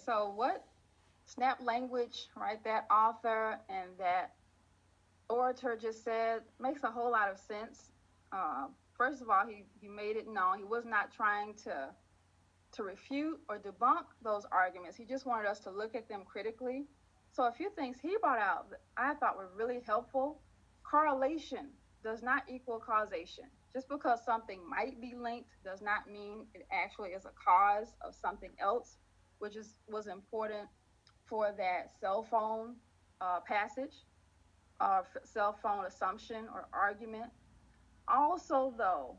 so what snap language, right, that author and that orator just said makes a whole lot of sense. First of all, he made it known he was not trying to refute or debunk those arguments. He just wanted us to look at them critically. So a few things he brought out that I thought were really helpful. Correlation does not equal causation. Just because something might be linked does not mean it actually is a cause of something else, which was important for that cell phone passage, cell phone assumption or argument. Also, though,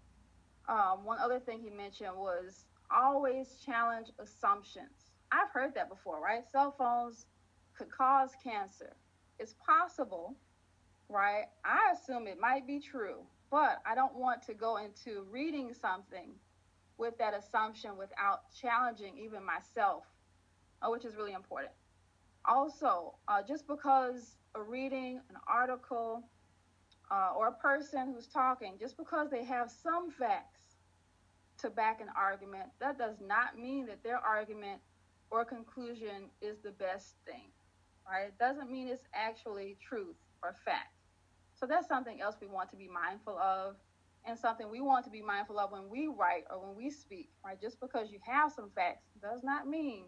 one other thing he mentioned was always challenge assumptions. I've heard that before, right? Cell phones could cause cancer. It's possible, right? I assume it might be true, but I don't want to go into reading something with that assumption without challenging even myself, which is really important. Also, just because a reading, an article, or a person who's talking, just because they have some facts to back an argument, that does not mean that their argument or conclusion is the best thing, right? It doesn't mean it's actually truth or fact. So that's something else we want to be mindful of, and something we want to be mindful of when we write or when we speak, right? Just because you have some facts does not mean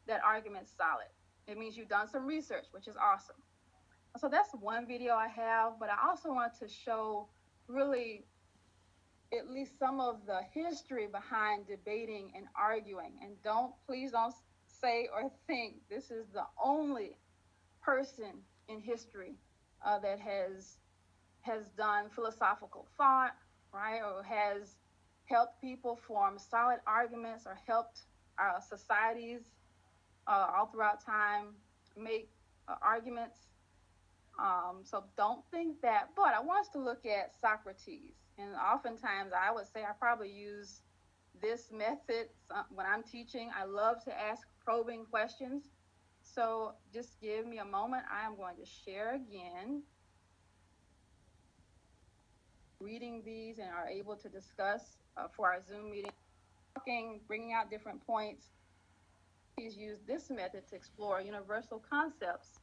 that argument's solid. It means you've done some research, which is awesome. So that's one video I have, but I also want to show really at least some of the history behind debating and arguing. And please don't say or think this is the only person in history that has done philosophical thought, right, or has helped people form solid arguments or helped societies all throughout time make arguments. So don't think that, but I want us to look at Socrates. And oftentimes I would say I probably use this method when I'm teaching. I love to ask probing questions. So just give me a moment. I am going to share again, reading these and are able to discuss for our Zoom meeting, talking, bringing out different points. Please use this method to explore universal concepts